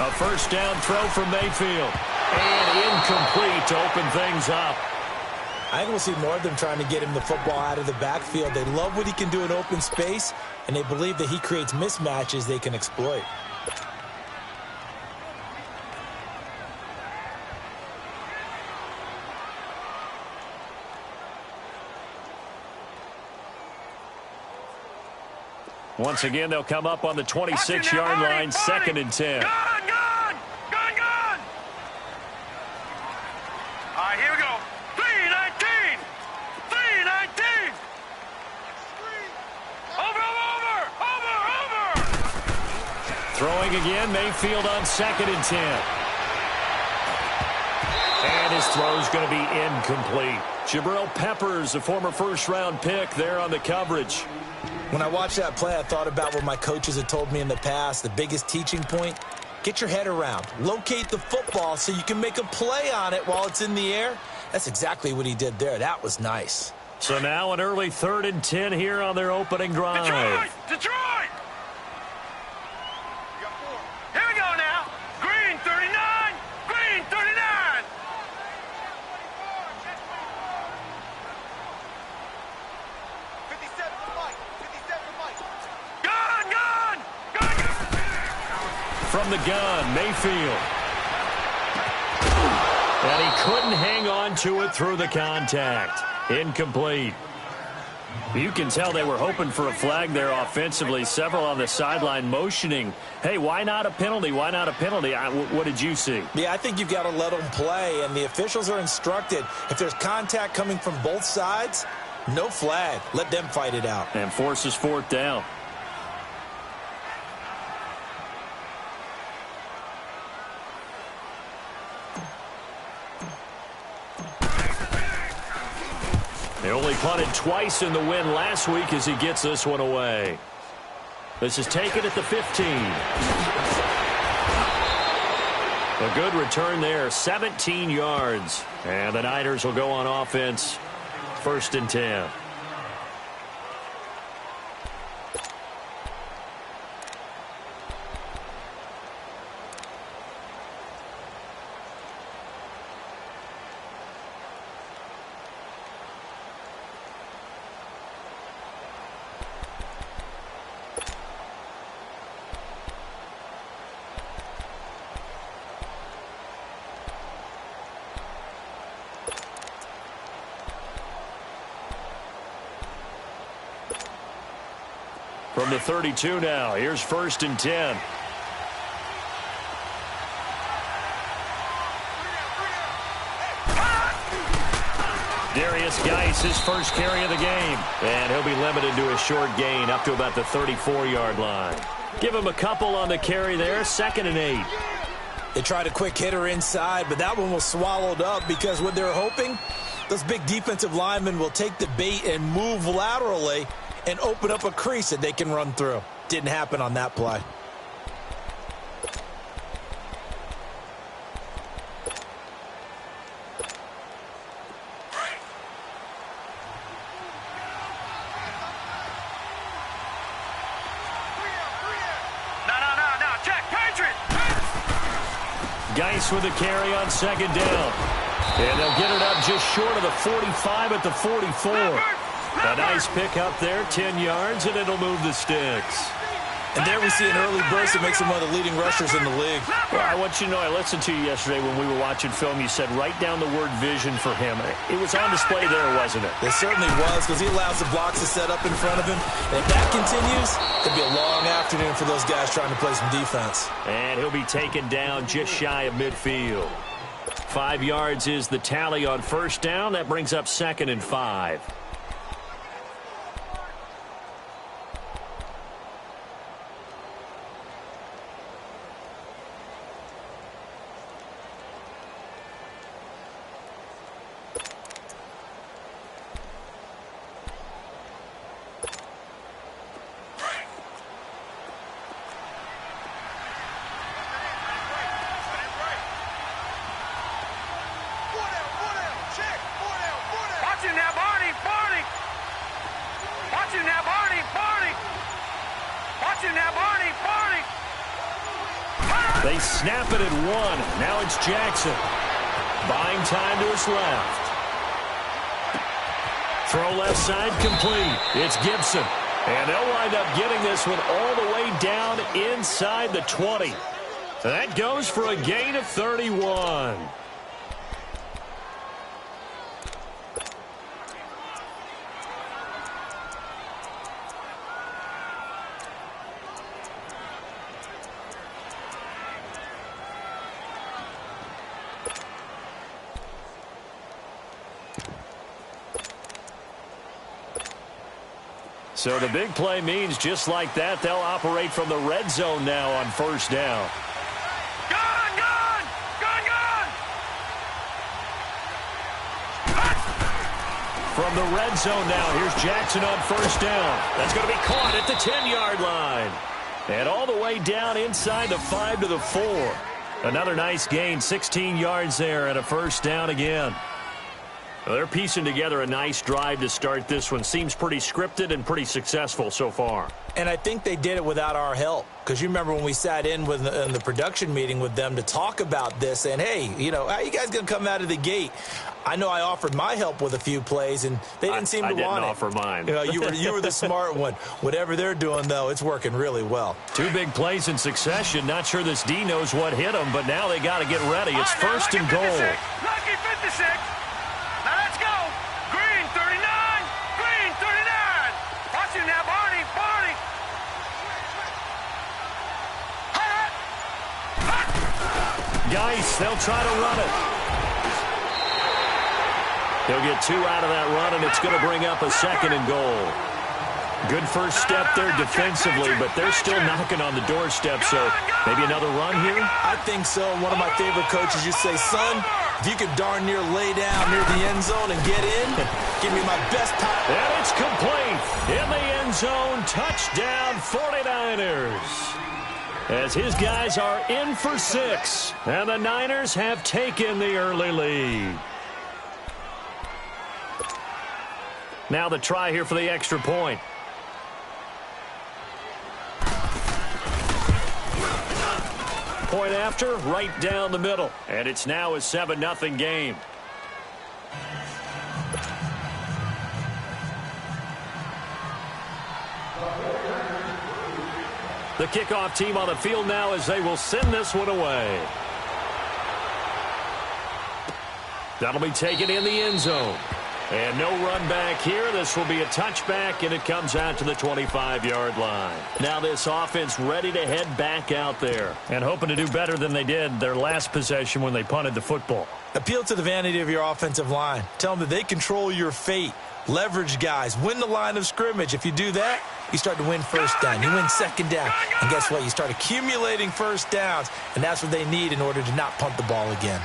A first down throw from Mayfield. And incomplete to open things up. I think we'll see more of them trying to get him the football out of the backfield. They love what he can do in open space, and they believe that he creates mismatches they can exploit. Once again, they'll come up on the 26-yard line, 2nd and 10. Gun! All right, here we go. 3-19! 3-19! Over! Throwing again, Mayfield on 2nd and 10. And his throw's going to be incomplete. Jabril Peppers, a former first-round pick, there on the coverage. When I watched that play, I thought about what my coaches had told me in the past. The biggest teaching point, get your head around. Locate the football so you can make a play on it while it's in the air. That's exactly what he did there. That was nice. So now an early 3rd and 10 here on their opening drive. Detroit! Here we go now. Green 39! Green 39! Gun! From the gun, Mayfield. And he couldn't hang on to it through the contact. Incomplete. You can tell they were hoping for a flag there offensively. Several on the sideline motioning. Hey, why not a penalty? Why not a penalty? What did you see? Yeah, I think you've got to let them play, and the officials are instructed. If there's contact coming from both sides, no flag. Let them fight it out. And forces 4th down. They only punted twice in the win last week as he gets this one away. This is taken at the 15. A good return there, 17 yards. And the Niners will go on offense, 1st and 10. From the 32 now, here's 1st and 10. Darius Geis, his first carry of the game. And he'll be limited to a short gain up to about the 34-yard line. Give him a couple on the carry there, 2nd and 8. They tried a quick hitter inside, but that one was swallowed up because what they're hoping, those big defensive linemen will take the bait and move laterally and open up a crease that they can run through. Didn't happen on that play. No, check, Patriot! Geis with a carry on 2nd down. And they'll get it up just short of the 45 at the 44. A nice pick up there, 10 yards, and it'll move the sticks. And there we see an early burst that makes him one of the leading rushers in the league. Well, I want you to know, I listened to you yesterday when we were watching film. You said write down the word vision for him. It was on display there, wasn't it? It certainly was, because he allows the blocks to set up in front of him. And if that continues, it'll be a long afternoon for those guys trying to play some defense. And he'll be taken down just shy of midfield. 5 yards is the tally on 1st down. That brings up 2nd and 5. Watching that, Barney! They snap it at 1. Now it's Jackson. Buying time to his left. Throw left side complete. It's Gibson. And they'll wind up getting this one all the way down inside the 20. That goes for a gain of 31. So the big play means just like that, they'll operate from the red zone now on first down. Gun, gun! Gun, gun! From the red zone now, here's Jackson on first down. That's going to be caught at the 10-yard line. And all the way down inside the 5 to the 4. Another nice gain, 16 yards there and a first down again. Well, they're piecing together a nice drive to start this one. Seems pretty scripted and pretty successful so far. And I think they did it without our help. Because you remember when we sat in the production meeting with them to talk about this. And, hey, you know, how are you guys going to come out of the gate? I know I offered my help with a few plays, and they didn't seem to want it. I didn't offer mine. You know, you were the smart one. Whatever they're doing, though, it's working really well. 2 big plays in succession. Not sure this D knows what hit them, but now they got to get ready. It's first and goal. Lucky 56. Now let's go. Green 39. Green 39. Watch you now, Barney. Barney. Geis, they'll try to run it. They'll get 2 out of that run, and it's going to bring up a second and goal. Good first step there defensively, but they're still knocking on the doorstep, so maybe another run here? I think so. One of my favorite coaches used to say, son, if you could darn near lay down near the end zone and get in, give me my best pass. And it's complete. In the end zone, touchdown 49ers. As his guys are in for 6, and the Niners have taken the early lead. Now the try here for the extra point. Point after, right down the middle. And it's now a 7-0 game. The kickoff team on the field now as they will send this one away. That'll be taken in the end zone. And no run back here. This will be a touchback, and it comes out to the 25-yard line. Now this offense ready to head back out there and hoping to do better than they did their last possession when they punted the football. Appeal to the vanity of your offensive line. Tell them that they control your fate. Leverage guys. Win the line of scrimmage. If you do that, you start to win first down. You win second down. And guess what? You start accumulating first downs, and that's what they need in order to not punt the ball again.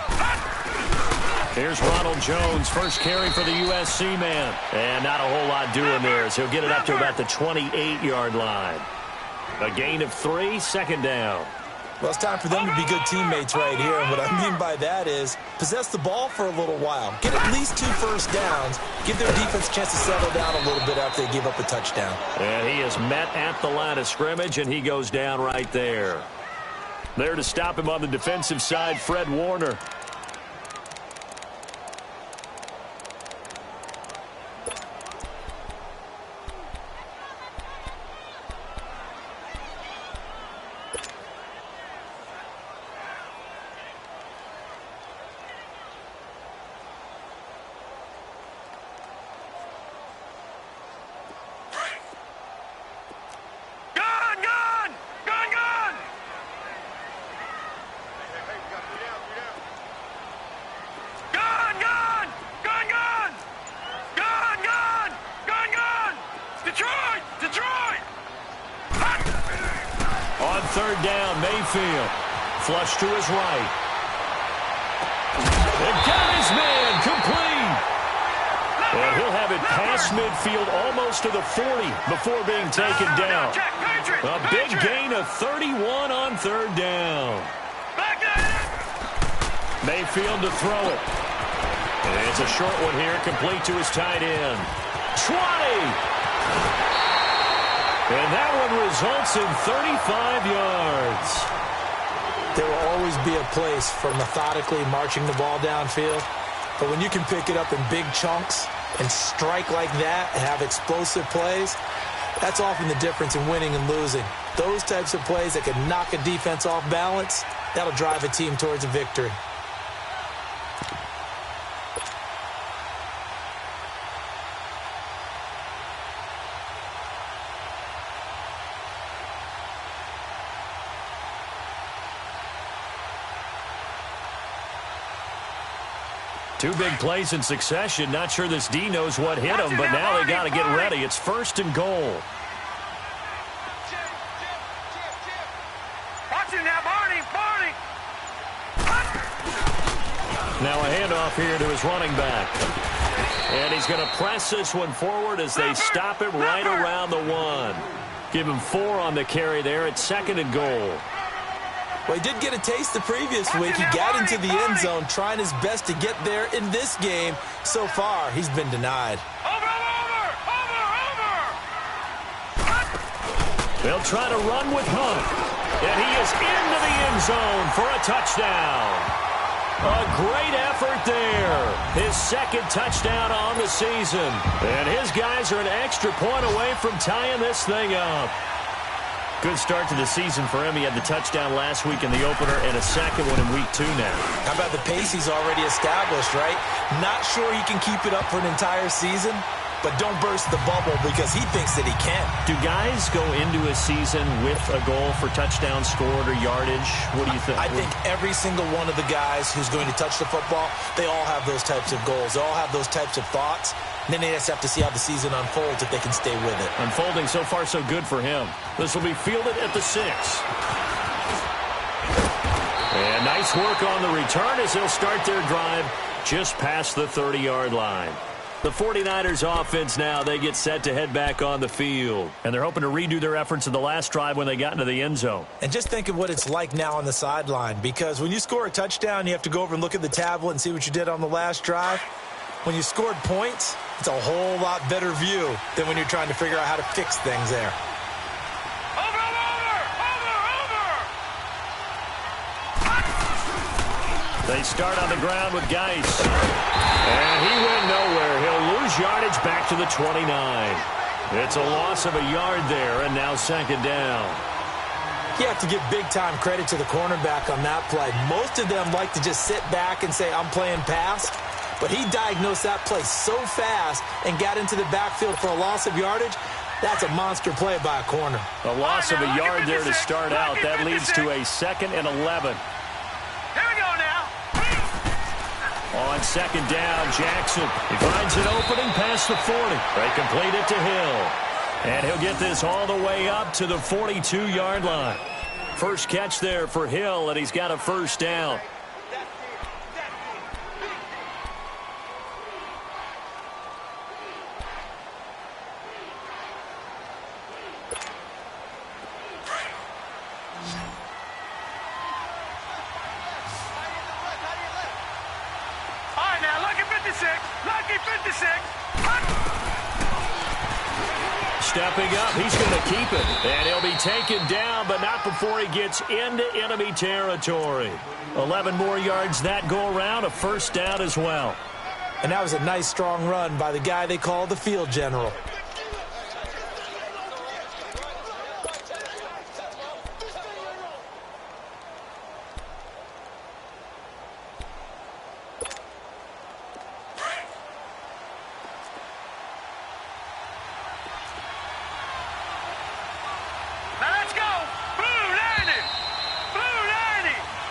Here's Ronald Jones, first carry for the USC man. And not a whole lot doing there, so he'll get it up to about the 28-yard line. A gain of 3, second down. Well, it's time for them to be good teammates right here. And what I mean by that is possess the ball for a little while. Get at least 2 first downs. Give their defense a chance to settle down a little bit after they give up a touchdown. And he is met at the line of scrimmage, and he goes down right there. There to stop him on the defensive side, Fred Warner. Third down, Mayfield. Flush to his right. And got his man complete. And he'll have it past midfield almost to the 40 before being taken down. A big gain of 31 on third down. Mayfield to throw it. And it's a short one here, complete to his tight end. 20. And that one results in 35 yards. There will always be a place for methodically marching the ball downfield. But when you can pick it up in big chunks and strike like that, have explosive plays, that's often the difference in winning and losing. Those types of plays that can knock a defense off balance, that'll drive a team towards a victory. Two big plays in succession. Not sure this D knows what hit him, but now they got to get ready. It's 1st and goal. Now a handoff here to his running back. And he's going to press this one forward as they stop it right around the 1. Give him 4 on the carry there. It's 2nd and goal. Well, he did get a taste the previous week. He got into the end zone trying his best to get there in this game. So far, he's been denied. They'll try to run with Hunt. And he is into the end zone for a touchdown. A great effort there. His 2nd touchdown on the season. And his guys are an extra point away from tying this thing up. Good start to the season for him. He had the touchdown last week in the opener and a 2nd one in week 2 now. How about the pace he's already established, right? Not sure he can keep it up for an entire season, but don't burst the bubble because he thinks that he can. Do guys go into a season with a goal for touchdown scored or yardage? What do you think? I think every single one of the guys who's going to touch the football, they all have those types of goals. They all have those types of thoughts. And then they just have to see how the season unfolds if they can stay with it. Unfolding so far so good for him. This will be fielded at the 6. And nice work on the return as they'll start their drive just past the 30-yard line. The 49ers offense now, they get set to head back on the field. And they're hoping to redo their efforts in the last drive when they got into the end zone. And just think of what it's like now on the sideline, because when you score a touchdown, you have to go over and look at the tablet and see what you did on the last drive. When you scored points, it's a whole lot better view than when you're trying to figure out how to fix things there. They start on the ground with Geis. And he went nowhere. He'll lose yardage back to the 29. It's a loss of a yard there, and now 2nd down. You have to give big-time credit to the cornerback on that play. Most of them like to just sit back and say, I'm playing pass. But he diagnosed that play so fast and got into the backfield for a loss of yardage. That's a monster play by a corner. A loss of a yard there to start out. That leads to a 2nd and 11. Here we go now. On 2nd down, Jackson. He finds an opening past the 40. They complete it to Hill. And he'll get this all the way up to the 42-yard line. First catch there for Hill, and he's got a 1st down. Lucky 56. Stepping up, he's going to keep it. And he'll be taken down, but not before he gets into enemy territory. 11 more yards that go around, a 1st down as well. And that was a nice, strong run by the guy they call the field general.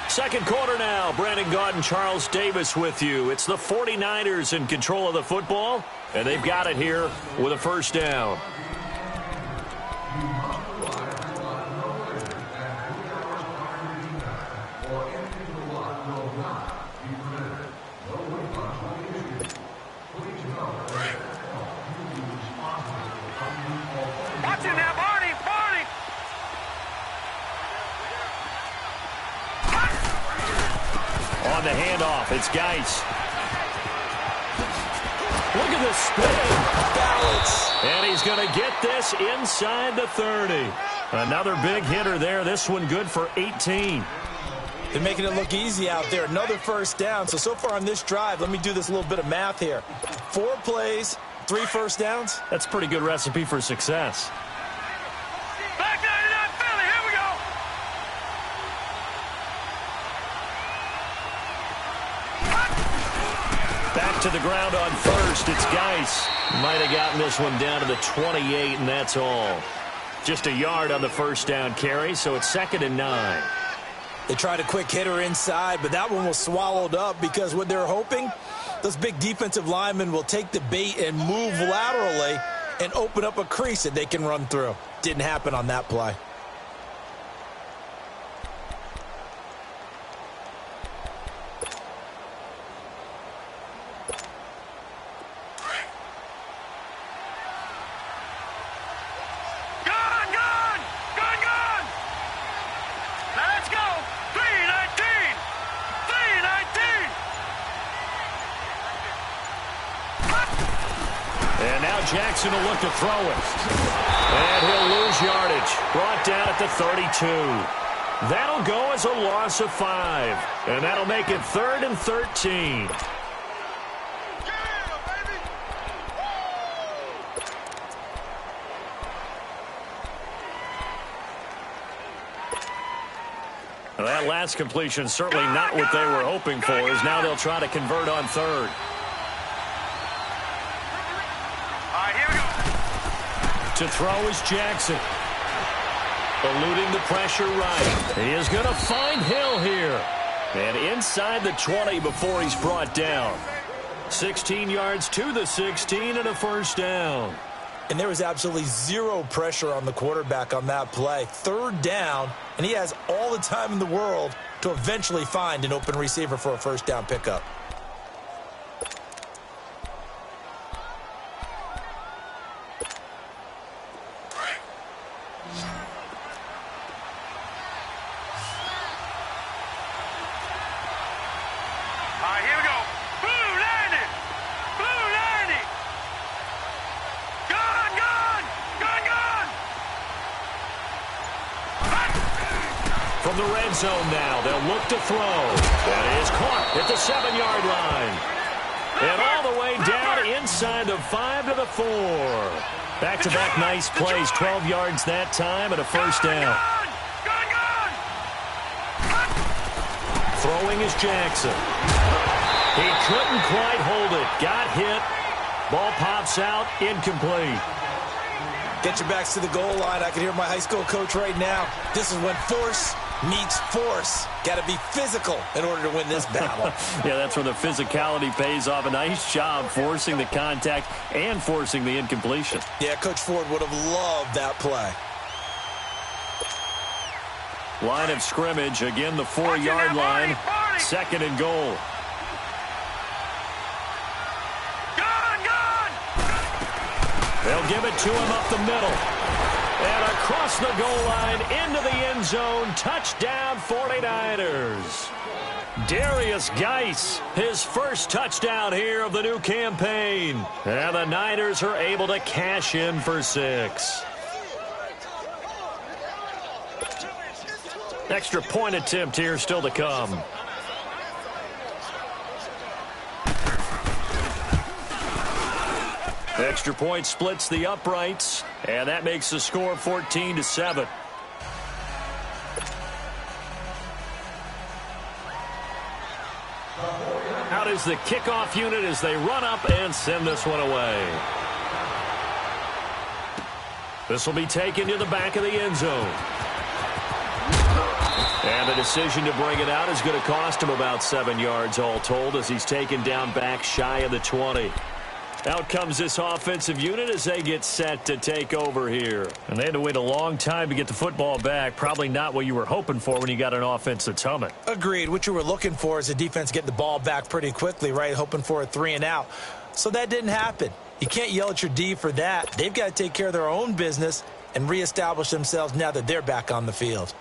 Second quarter now. Brandon Gaudin and Charles Davis with you. It's the 49ers in control of the football, and they've got it here with a 1st down. Watch it now, Barney. On the handoff, it's Geis. Look at the spin. Balance. And he's going to get this inside the 30. Another big hitter there. This one good for 18. They're making it look easy out there. Another first down. So far on this drive, let me do this little bit of math here. 4 plays, 3 first downs. That's a pretty good recipe for success. Back 99 Philly, here we go. Back to the ground on first. It's Geis. Might have gotten this one down to the 28, and that's all. Just a yard on the first down carry, so it's 2nd and 9. They tried a quick hitter inside, but that one was swallowed up because what they're hoping, those big defensive linemen will take the bait and move laterally and open up a crease that they can run through. Didn't happen on that play. Jackson will look to throw it. And he'll lose yardage. Brought down at the 32. That'll go as a loss of 5. And that'll make it 3rd and 13. Well, that last completion certainly not what they were hoping for, as now they'll try to convert on 3rd. To throw is Jackson. Eluding the pressure right. He is going to find Hill here. And inside the 20 before he's brought down. 16 yards to the 16 and a first down. And there was absolutely zero pressure on the quarterback on that play. 3rd down, and he has all the time in the world to eventually find an open receiver for a first down pickup. From the red zone now, they'll look to throw. That is caught at the 7-yard line. And all the way down inside the 5 to the 4. Back-to-back nice plays, 12 yards that time and a first down. Throwing is Jackson. He couldn't quite hold it. Got hit. Ball pops out, incomplete. Get your backs to the goal line. I can hear my high school coach right now. This is when force meets force. Got to be physical in order to win this battle. Yeah, that's where the physicality pays off. A nice job forcing the contact and forcing the incompletion. Yeah, Coach Ford would have loved that play. Line of scrimmage, again the 4-yard line. 2nd and goal. They'll give it to him up the middle. And across the goal line, into the end zone. Touchdown, 49ers. Darius Geis, his first touchdown here of the new campaign. And the Niners are able to cash in for 6. Extra point attempt here still to come. Extra point splits the uprights, and that makes the score 14-7. Out is the kickoff unit as they run up and send this one away. This will be taken to the back of the end zone. And the decision to bring it out is going to cost him about 7 yards all told as he's taken down back shy of the 20. Out comes this offensive unit as they get set to take over here. And they had to wait a long time to get the football back. Probably not what you were hoping for when you got an offense that's humming. Agreed. What you were looking for is a defense getting the ball back pretty quickly, right? Hoping for a 3 and out. So that didn't happen. You can't yell at your D for that. They've got to take care of their own business and reestablish themselves now that they're back on the field.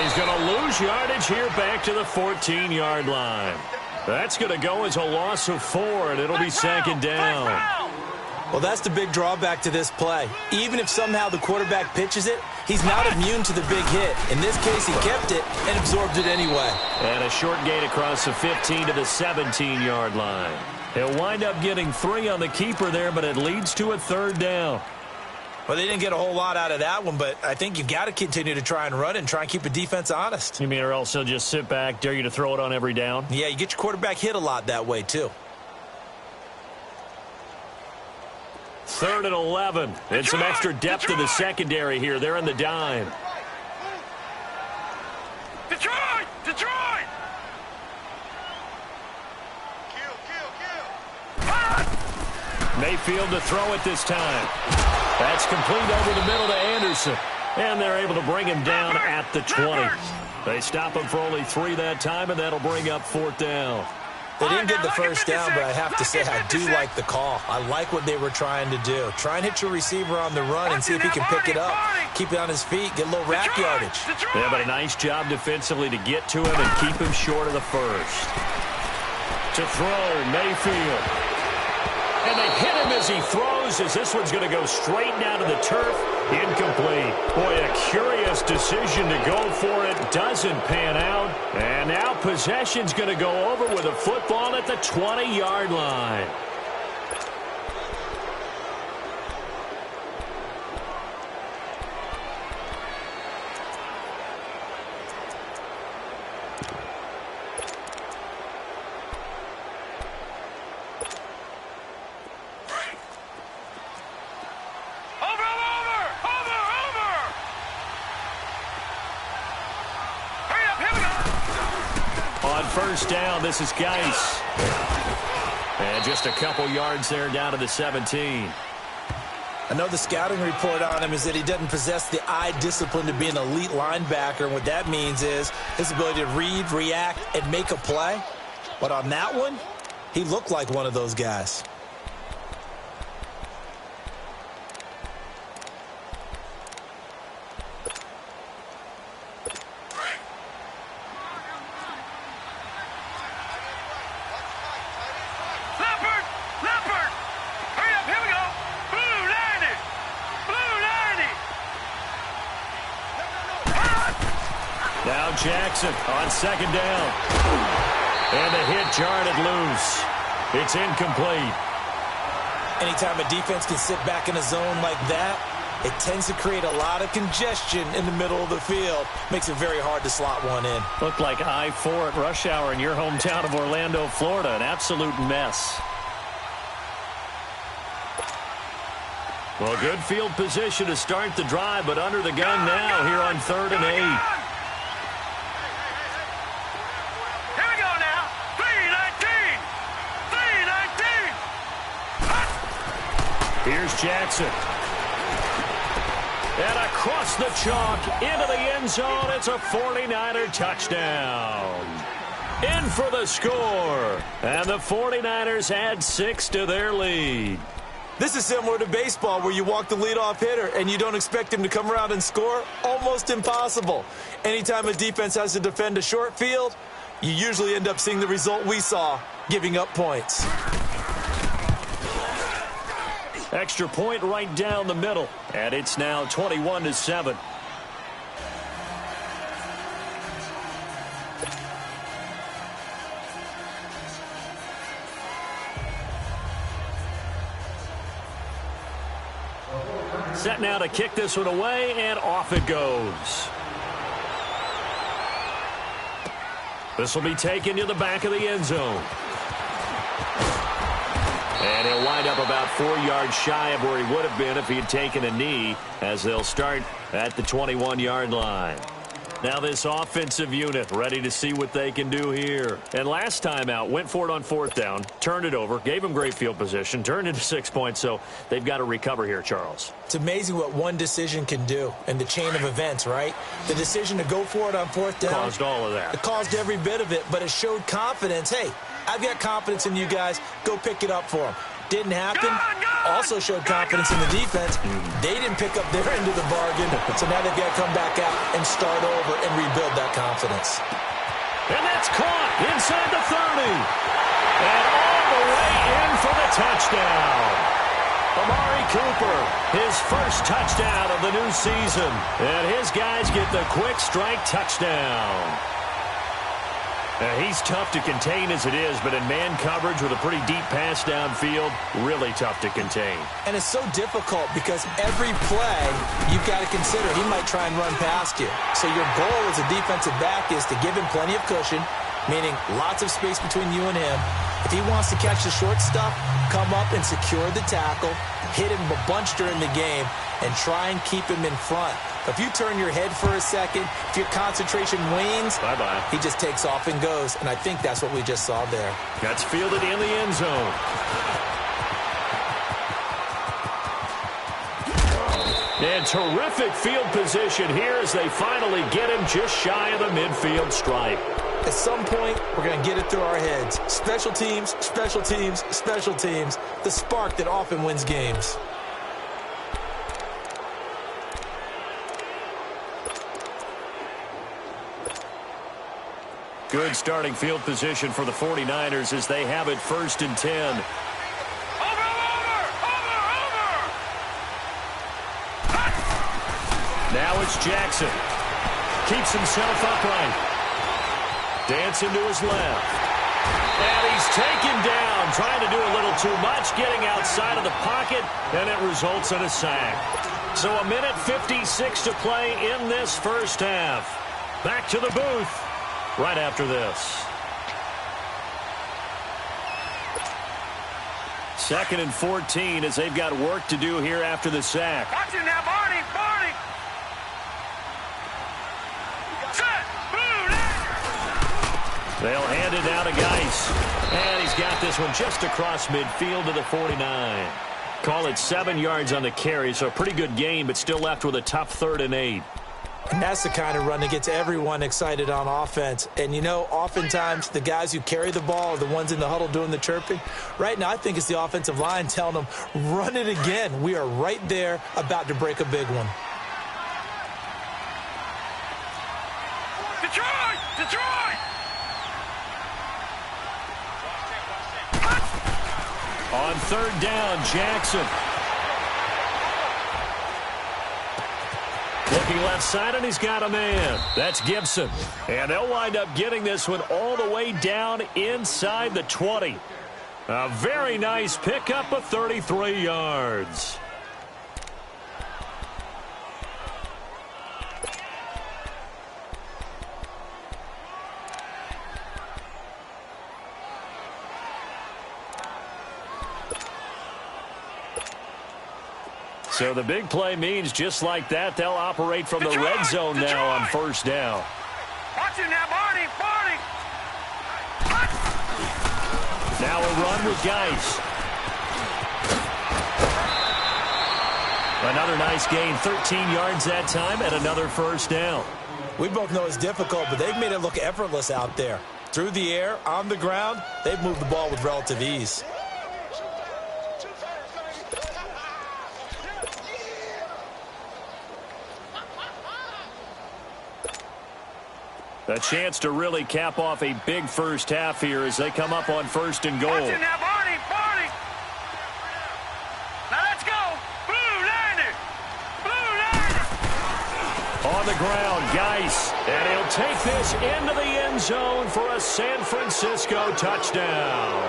He's going to lose yardage here back to the 14-yard line. That's going to go as a loss of 4, and it'll be second down. Well, that's the big drawback to this play. Even if somehow the quarterback pitches it, he's not immune to the big hit. In this case, he kept it and absorbed it anyway. And a short gain across the 15 to the 17-yard line. He'll wind up getting 3 on the keeper there, but it leads to a third down. Well, they didn't get a whole lot out of that one, but I think you've got to continue to try and run and try and keep the defense honest. You mean or else he'll just sit back, dare you to throw it on every down? Yeah, you get your quarterback hit a lot that way, too. 3rd and 11. And some extra depth to the secondary here. They're in the dime. Detroit! Detroit! Mayfield to throw it this time. That's complete over the middle to Anderson. And they're able to bring him down at the 20. They stop him for only 3 that time, and that'll bring up 4th down. They didn't get the first down, but I have to say I do like the call. I like what they were trying to do. Try and hit your receiver on the run and see if he can pick it up. Keep it on his feet, get a little rack yardage. Yeah, but a nice job defensively to get to him and keep him short of the first. To throw, Mayfield. And they hit him as he throws, as this one's going to go straight down to the turf. Incomplete. Boy, a curious decision to go for it. Doesn't pan out. And now possession's going to go over with a football at the 20-yard line. First down, this is Geis. And just a couple yards there down to the 17. I know the scouting report on him is that he doesn't possess the eye discipline to be an elite linebacker. And what that means is his ability to read, react, and make a play. But on that one, he looked like one of those guys. Jackson on second down. And the hit jarred it loose. It's incomplete. Anytime a defense can sit back in a zone like that, it tends to create a lot of congestion in the middle of the field. Makes it very hard to slot one in. Looked like I-4 at rush hour in your hometown of Orlando, Florida. An absolute mess. Well, good field position to start the drive, but under the gun now here on 3rd and 8. Here's Jackson. And across the chalk into the end zone. It's a 49er touchdown. In for the score. And the 49ers add 6 to their lead. This is similar to baseball where you walk the leadoff hitter and you don't expect him to come around and score. Almost impossible. Anytime a defense has to defend a short field, you usually end up seeing the result we saw, giving up points. Extra point right down the middle. And it's now 21-7. Set now to kick this one away, and off it goes. This will be taken to the back of the end zone. And he'll wind up about 4 yards shy of where he would have been if he had taken a knee, as they'll start at the 21-yard line. Now this offensive unit ready to see what they can do here. And last time out, went for it on 4th down, turned it over, gave him great field position, turned into 6 points, so they've got to recover here, Charles. It's amazing what one decision can do in the chain of events, right? The decision to go for it on 4th down. Caused all of that. It caused every bit of it, but it showed confidence. Hey, I've got confidence in you guys. Go pick it up for them. Didn't happen. also showed confidence in the defense. They didn't pick up their end of the bargain, so now they've got to come back out and start over and rebuild that confidence. And that's caught inside the 30. And all the way in for the touchdown. Amari Cooper, his first touchdown of the new season. And his guys get the quick strike touchdown. He's tough to contain as it is, but in man coverage with a pretty deep pass downfield, really tough to contain. And it's so difficult because every play you've got to consider he might try and run past you. So your goal as a defensive back is to give him plenty of cushion, meaning lots of space between you and him. If he wants to catch the short stuff, come up and secure the tackle, hit him a bunch during the game, and try and keep him in front. If you turn your head for a second, if your concentration wanes, bye-bye. He just takes off and goes, and I think that's what we just saw there. That's fielded in the end zone. And terrific field position here as they finally get him just shy of the midfield stripe. At some point, we're going to get it through our heads. Special teams, special teams, special teams. The spark that often wins games. Good starting field position for the 49ers as they have it 1st and 10. Over! Now it's Jackson. Keeps himself upright. Dancing to his left. And he's taken down, trying to do a little too much, getting outside of the pocket, and it results in a sack. So a minute 56 to play in this first half. Back to the booth right after this. 2nd and 14 as they've got work to do here after the sack. Watch it now, Barney! Barney! Set! Blue! They'll hand it down to Geis. And he's got this one just across midfield to the 49. Call it 7 yards on the carry, so a pretty good game, but still left with a tough 3rd and 8. And that's the kind of run that gets everyone excited on offense. And, you know, oftentimes the guys who carry the ball are the ones in the huddle doing the chirping. Right now, I think it's the offensive line telling them, run it again. We are right there about to break a big one. Detroit! Detroit! On 3rd down, Jackson. Looking left side, and he's got a man. That's Gibson. And they'll wind up getting this one all the way down inside the 20. A very nice pickup of 33 yards. So the big play means just like that, they'll operate from the red zone now on 1st down. Watch it now, Barney! Barney! Now a run with Geis. Another nice gain, 13 yards that time, and another 1st down. We both know it's difficult, but they've made it look effortless out there. Through the air, on the ground, they've moved the ball with relative ease. A chance to really cap off a big first half here as they come up on 1st and goal. Watch it now, Barney! Barney! Now let's go! Blue landed! Blue landed! On the ground, Geis. And he'll take this into the end zone for a San Francisco touchdown.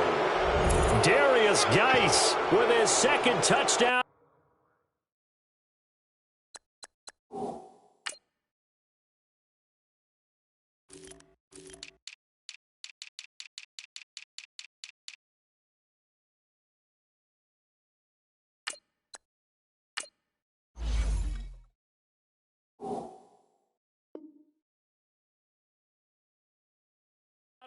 Darius Geis with his 2nd touchdown.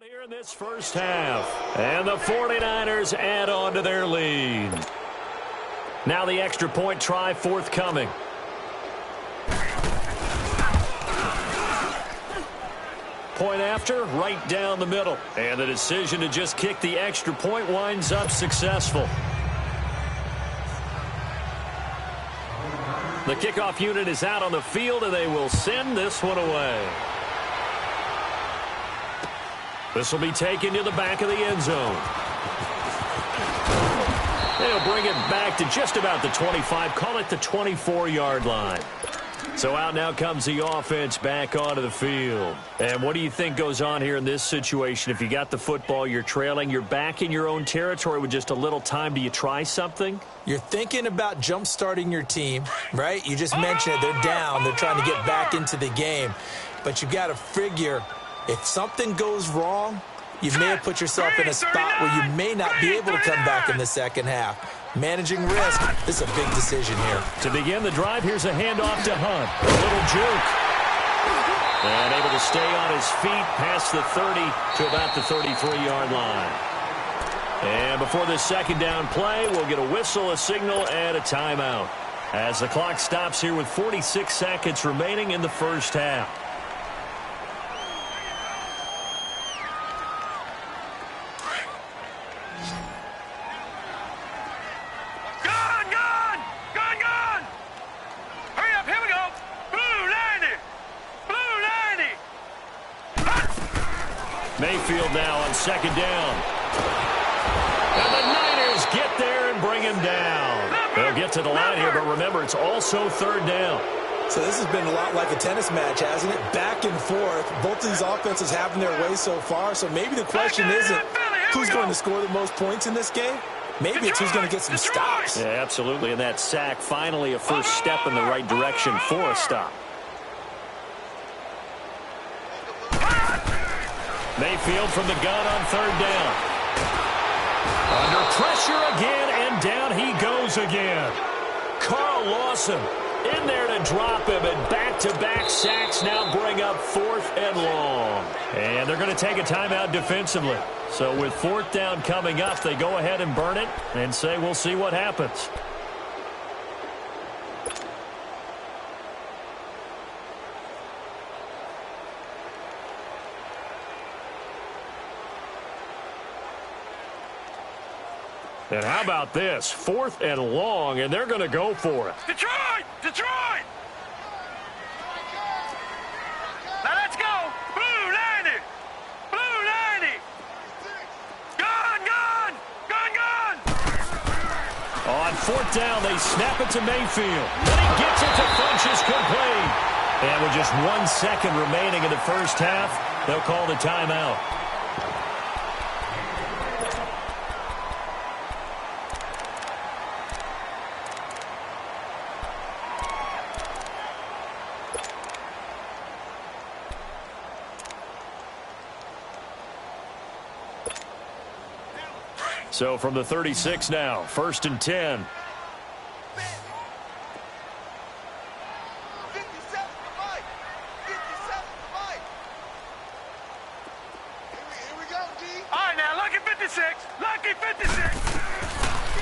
Here in this first half, and the 49ers add on to their lead. Now the extra point try forthcoming. Point after, right down the middle. And the decision to just kick the extra point winds up successful. The kickoff unit is out on the field, and they will send this one away. This will be taken to the back of the end zone. They'll bring it back to just about the 25, call it the 24-yard line. So out now comes the offense back onto the field. And what do you think goes on here in this situation? If you got the football, you're trailing, you're back in your own territory with just a little time. Do you try something? You're thinking about jump-starting your team, right? You just mentioned it. They're down. They're trying to get back into the game. But you've got to figure, if something goes wrong, you may have put yourself in a spot where you may not be able to come back in the second half. Managing risk, this is a big decision here. To begin the drive, here's a handoff to Hunt. A little juke. And able to stay on his feet past the 30 to about the 33-yard line. And before this second down play, we'll get a whistle, a signal, and a timeout. As the clock stops here with 46 seconds remaining in the first half. Mayfield now on second down. And the Niners get there and bring him down. They'll get to the line here, but remember, it's also third down. So this has been a lot like a tennis match, hasn't it? Back and forth. Both of these offenses having their way so far. So maybe the question isn't who's going to score the most points in this game. Maybe it's who's going to get some stops. Yeah, absolutely. And that sack, finally a first step in the right direction for a stop. Mayfield from the gun on third down. Under pressure again, and down he goes again. Carl Lawson in there to drop him, and back-to-back sacks now bring up fourth and long. And they're going to take a timeout defensively. So with fourth down coming up, they go ahead and burn it and say we'll see what happens. And how about this? Fourth and long, and they're going to go for it. Detroit! Detroit! Now let's go! Blue 90! Blue 90! Gun, gun! Gun, gun! On fourth down, they snap it to Mayfield. And he gets it to Funchess complete. And with just 1 second remaining in the first half, they'll call the timeout. So from the 36 now, 1st and 10.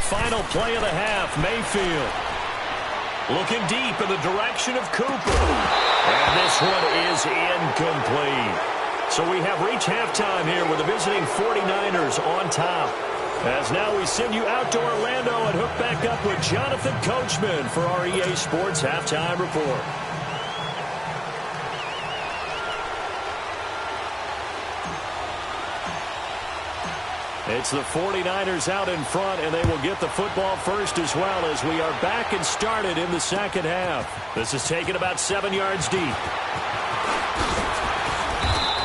Final play of the half, Mayfield. Looking deep in the direction of Cooper. And this one is incomplete. So we have reached halftime here with the visiting 49ers on top. As now we send you out to Orlando and hook back up with Jonathan Coachman for our EA Sports Halftime Report. It's the 49ers out in front, and they will get the football first as well as we are back and started in the second half. This is taken about 7 yards deep.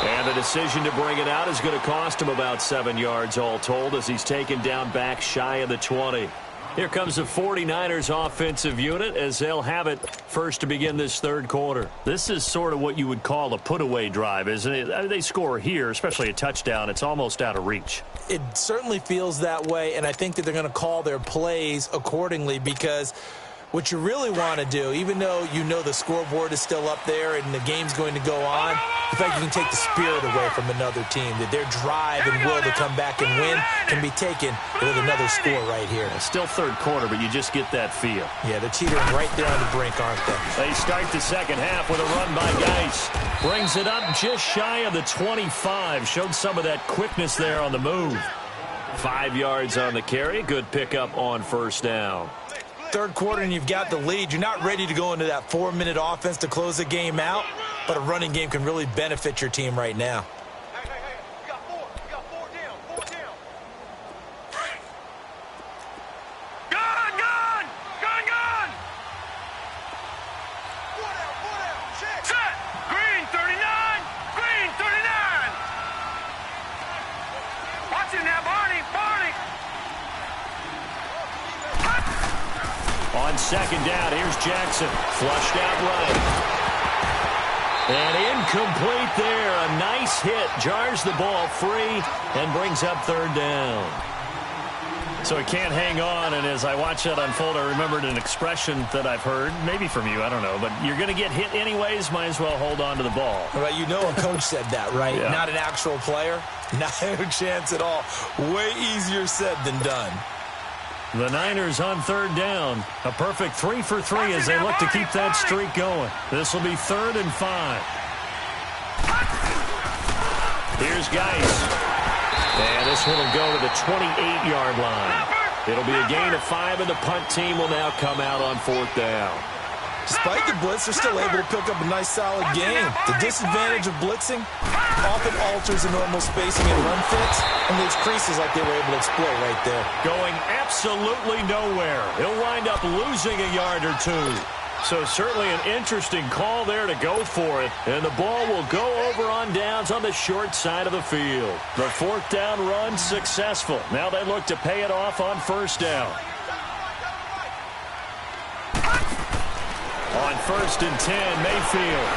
And the decision to bring it out is going to cost him about 7 yards all told as he's taken down back shy of the 20. Here comes the 49ers offensive unit as they'll have it first to begin this third quarter. This is sort of what you would call a put-away drive, isn't it? They score here, especially a touchdown. It's almost out of reach. It certainly feels that way, and I think that they're going to call their plays accordingly because what you really want to do, even though you know the scoreboard is still up there and the game's going to go on, the fact you can take the spirit away from another team, that their drive and will to come back and win can be taken with another score right here. It's still third quarter, but you just get that feel. Yeah, they're teetering right there on the brink, aren't they? They start the second half with a run by Geis. Brings it up just shy of the 25. Showed some of that quickness there on the move. 5 yards on the carry. Good pickup on first down. third quarter and you've got the lead, you're not ready to go into that 4-minute offense to close the game out, but a running game can really benefit your team right now. You got four down. Gun! Four down, check. Set! Green 39! Watch it now, Barney! On second down, here's Jackson. Flushed out right. And incomplete there. A nice hit. Jars the ball free and brings up third down. So he can't hang on, and as I watch that unfold, I remembered an expression that I've heard, maybe from you, I don't know, but you're going to get hit anyways, might as well hold on to the ball. Right, you know a coach said that, right? Yeah. Not an actual player. Not a chance at all. Way easier said than done. The Niners on third down. A perfect 3 for 3 as they look to keep that streak going. This will be 3rd and 5. Here's Geis. And this one will go to the 28-yard line. It'll be a gain of 5, and the punt team will now come out on 4th down. Despite the blitz, they're still able to pick up a nice, solid game. The disadvantage of blitzing often alters the normal spacing and run fits and leaves creases like they were able to exploit right there. Going absolutely nowhere. He'll wind up losing a yard or 2. So certainly an interesting call there to go for it. And the ball will go over on downs on the short side of the field. The 4th down run successful. Now they look to pay it off on 1st down. On 1st and 10, Mayfield.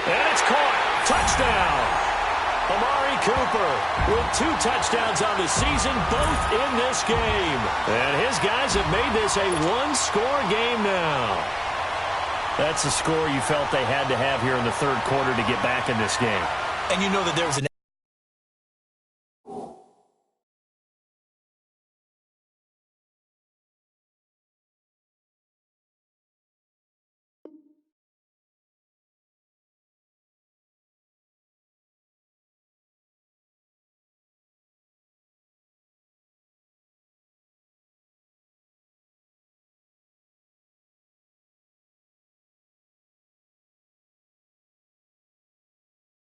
And it's caught. Touchdown. Amari Cooper with 2 touchdowns on the season, both in this game. And his guys have made this a 1-score game now. That's a score you felt they had to have here in the 3rd quarter to get back in this game. And you know that there was an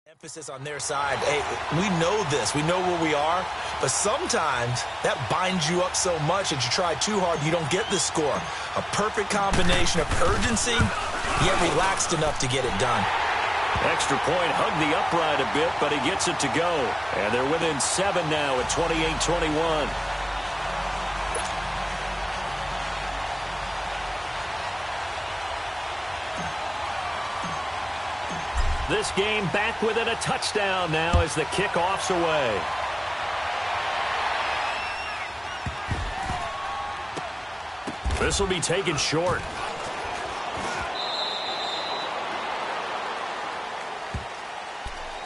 emphasis on their side. Hey, we know this. We know where we are. But sometimes that binds you up so much that you try too hard, you don't get the score. A perfect combination of urgency, yet relaxed enough to get it done. Extra point, hugged the upright a bit, but he gets it to go. And they're within 7 now at 28-21. This game back within a touchdown now as the kickoff's away. This will be taken short.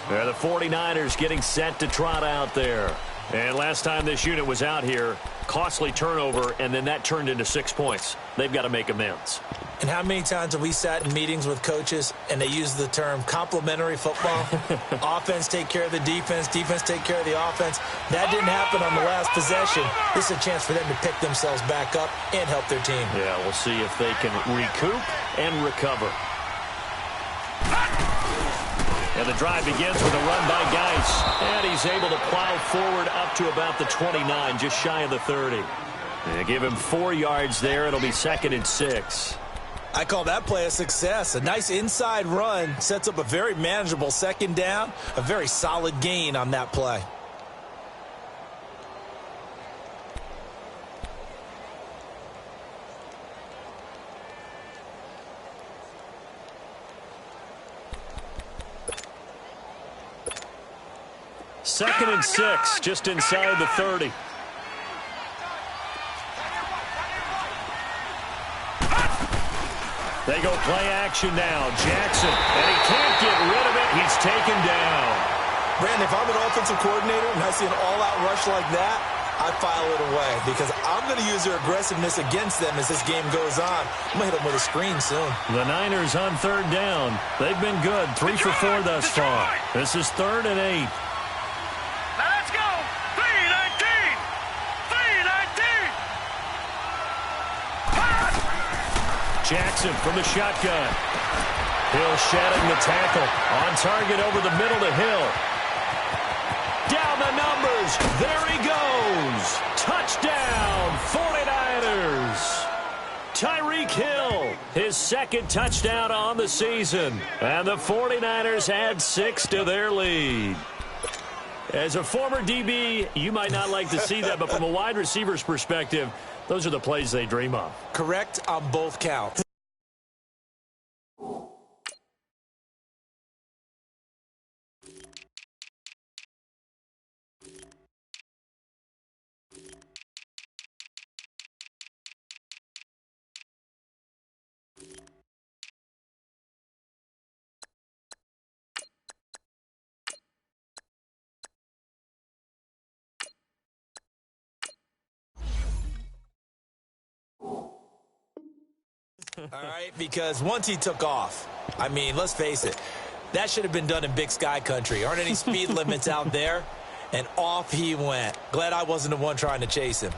The 49ers getting set to trot out there. And last time this unit was out here, costly turnover, and then that turned into 6 points. They've got to make amends. And how many times have we sat in meetings with coaches and they use the term complementary football? Offense take care of the defense, defense take care of the offense. That didn't happen on the last possession. This is a chance for them to pick themselves back up and help their team. Yeah, we'll see if they can recoup and recover. And the drive begins with a run by Geis. And he's able to plow forward up to about the 29, just shy of the 30. They give him 4 yards there. It'll be 2nd and 6. I call that play a success. A nice inside run sets up a very manageable 2nd down. A very solid gain on that play. Second and 6, just inside the 30. They go play action now. Jackson, and he can't get rid of it. He's taken down. Brandon, if I'm an offensive coordinator and I see an all-out rush like that, I file it away because I'm going to use their aggressiveness against them as this game goes on. I'm going to hit them with a screen soon. The Niners on 3rd down. They've been good, 3 for 4 thus far. This is 3rd and 8. Now let's go. 3-19. Jackson from the shotgun. Hill shedding the tackle. On target over the middle to Hill. Down the numbers. There he goes. Touchdown, 49ers. Tyreek Hill, his second touchdown on the season. And the 49ers add 6 to their lead. As a former DB, you might not like to see that, but from a wide receiver's perspective, those are the plays they dream of. Correct on both counts. All right, because once he took off, I mean, let's face it, that should have been done in Big Sky Country. Aren't any speed limits out there? And off he went. Glad I wasn't the one trying to chase him.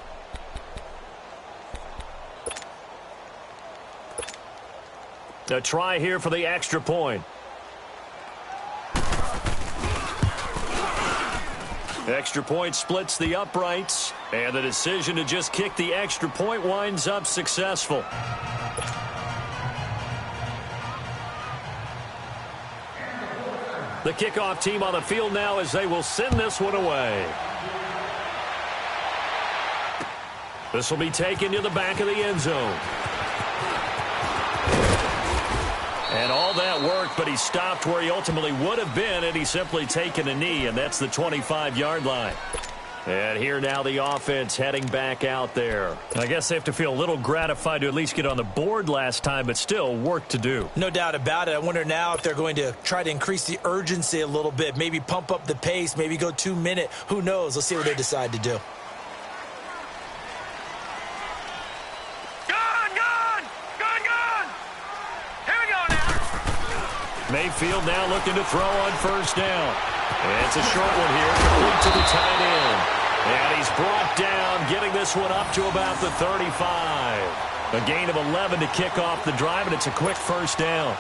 A try here for the extra point. Extra point splits the uprights, and the decision to just kick the extra point winds up successful. The kickoff team on the field now as they will send this one away. This will be taken to the back of the end zone. And all that worked, but he stopped where he ultimately would have been had he simply taken a knee, and that's the 25-yard line. And here now the offense heading back out there. I guess they have to feel a little gratified to at least get on the board last time, but still work to do. No doubt about it. I wonder now if they're going to try to increase the urgency a little bit, maybe pump up the pace, maybe go 2 minute. Who knows? Let's see what they decide to do. Mayfield now looking to throw on first down. And it's a short one here, complete to the tight end. And he's brought down, getting this one up to about the 35. A gain of 11 to kick off the drive, and it's a quick first down.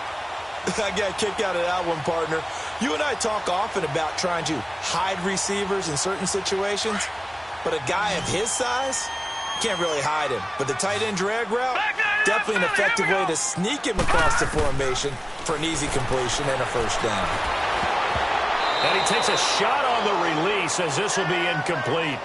I got a kick out of that one, partner. You and I talk often about trying to hide receivers in certain situations, but a guy of his size, can't really hide him. But the tight end drag route, definitely an effective way to sneak him across the formation for an easy completion and a first down. And he takes a shot on the release as this will be incomplete.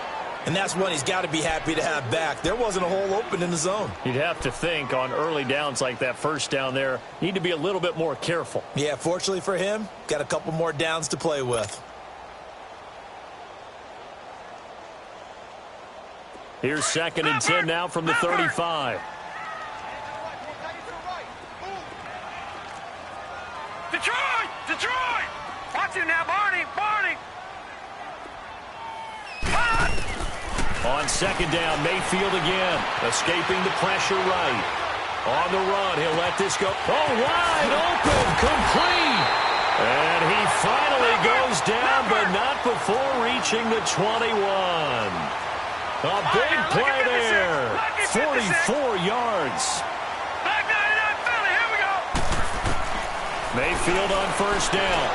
And that's one he's got to be happy to have back. There wasn't a hole open in the zone. You'd have to think on early downs like that first down there, need to be a little bit more careful. Yeah, fortunately for him, got a couple more downs to play with. Here's 2nd and 10 now from the 35. Detroit! Watch him now, Barney! On 2nd down, Mayfield again, escaping the pressure right. On the run, he'll let this go. Oh, wide open, complete! And he finally goes down, but not before reaching the 21. A big play there, 44 yards. Mayfield on first down.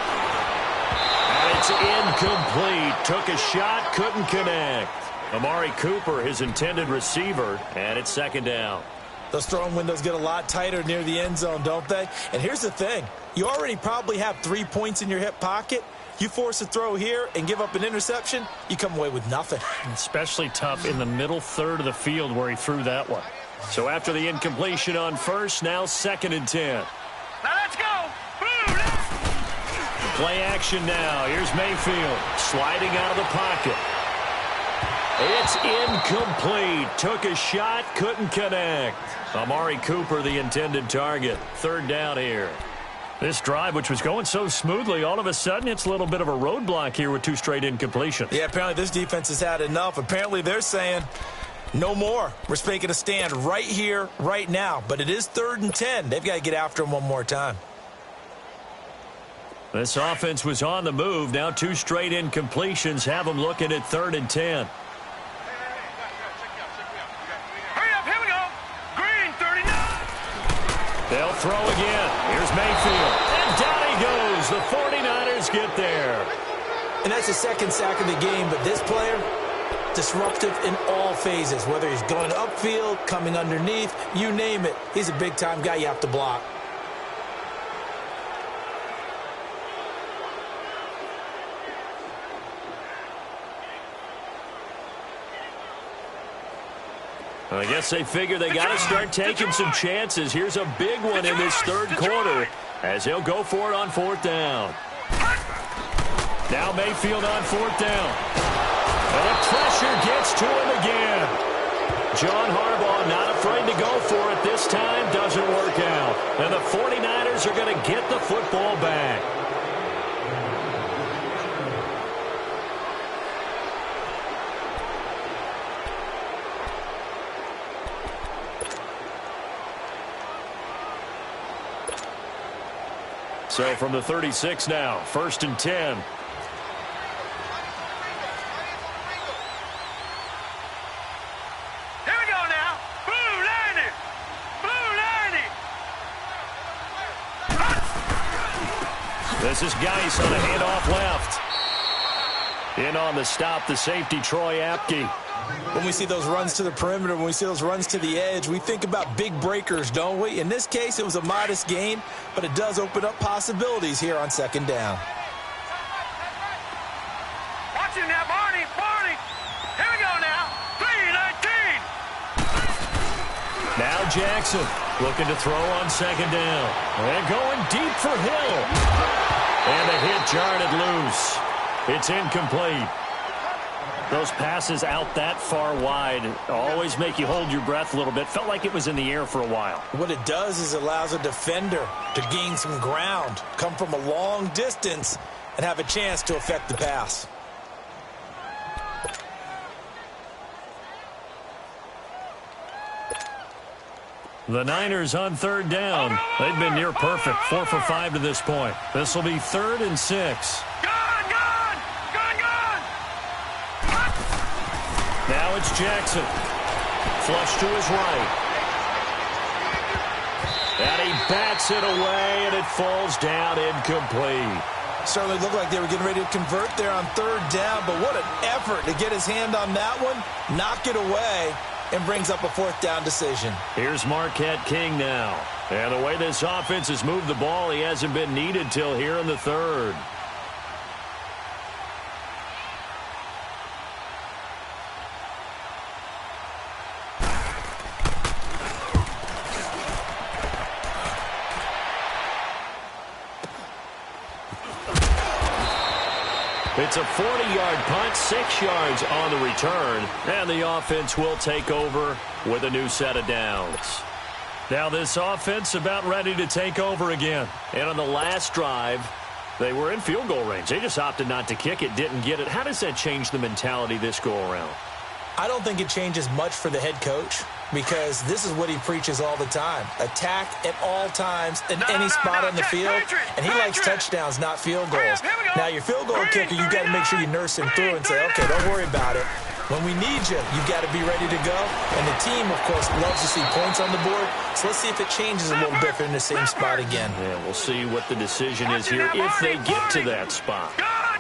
And it's incomplete. Took a shot, couldn't connect. Amari Cooper, his intended receiver, and it's 2nd down. Those throwing windows get a lot tighter near the end zone, don't they? And here's the thing. You already probably have 3 points in your hip pocket. You force a throw here and give up an interception, you come away with nothing. Especially tough in the middle third of the field where he threw that one. So after the incompletion on first, now 2nd and 10. Now let's go. Play action now. Here's Mayfield sliding out of the pocket. It's incomplete. Took a shot, couldn't connect. Amari Cooper, the intended target. 3rd down here. This drive, which was going so smoothly, all of a sudden it's a little bit of a roadblock here with 2 straight incompletions. Yeah, apparently this defense has had enough. Apparently they're saying no more. We're making a stand right here, right now. But it is 3rd and 10. They've got to get after him one more time. This offense was on the move. Now 2 straight incompletions have them looking at 3rd and 10. Hurry up, here we go. Green, 39. They'll throw again. Here's Mayfield. And down he goes. The 49ers get there. And that's the second sack of the game, but this player, disruptive in all phases, whether he's going upfield, coming underneath, you name it. He's a big-time guy you have to block. I guess they figure they got to start taking some chances. Here's a big one in this third quarter as he'll go for it on fourth down. Now Mayfield on fourth down. And the pressure gets to him again. John Harbaugh not afraid to go for it this time. Doesn't work out. And the 49ers are going to get the football back. So from the 36 now, 1st and 10. Here we go now. Blue 90. Blue 90. This is Geis on a handoff left. In on the stop, the safety, Troy Apke. When we see those runs to the perimeter, when we see those runs to the edge, we think about big breakers, don't we? In this case, it was a modest gain, but it does open up possibilities here on second down. Watch him now, Barney. Barney. Here we go now. 3-19. Now Jackson looking to throw on second down. And going deep for Hill. And the hit jarred it loose. It's incomplete. Those passes out that far wide always make you hold your breath a little bit. Felt like it was in the air for a while. What it does is it allows a defender to gain some ground, come from a long distance, and have a chance to affect the pass. The Niners on third down. They've been near perfect. 4 for 5 to this point. This will be 3rd and 6. Now it's Jackson. Flush to his right. And he bats it away, and it falls down incomplete. Certainly looked like they were getting ready to convert there on third down, but what an effort to get his hand on that one, knock it away, and brings up a fourth down decision. Here's Marquette King now. And the way this offense has moved the ball, he hasn't been needed till here in the third. It's a 40-yard punt, 6 yards on the return, and the offense will take over with a new set of downs. Now this offense about ready to take over again. And on the last drive, they were in field goal range. They just opted not to kick it, didn't get it. How does that change the mentality this go-around? I don't think it changes much for the head coach because this is what he preaches all the time. Attack at all times in any spot on the field, and he likes touchdowns, not field goals. Now, your field goal kicker, you've got to make sure you nurse him through and say, okay, don't worry about it. When we need you, you've got to be ready to go. And the team, of course, loves to see points on the board. So let's see if it changes a little bit in the same spot again. Yeah, we'll see what the decision is here if they get to that spot.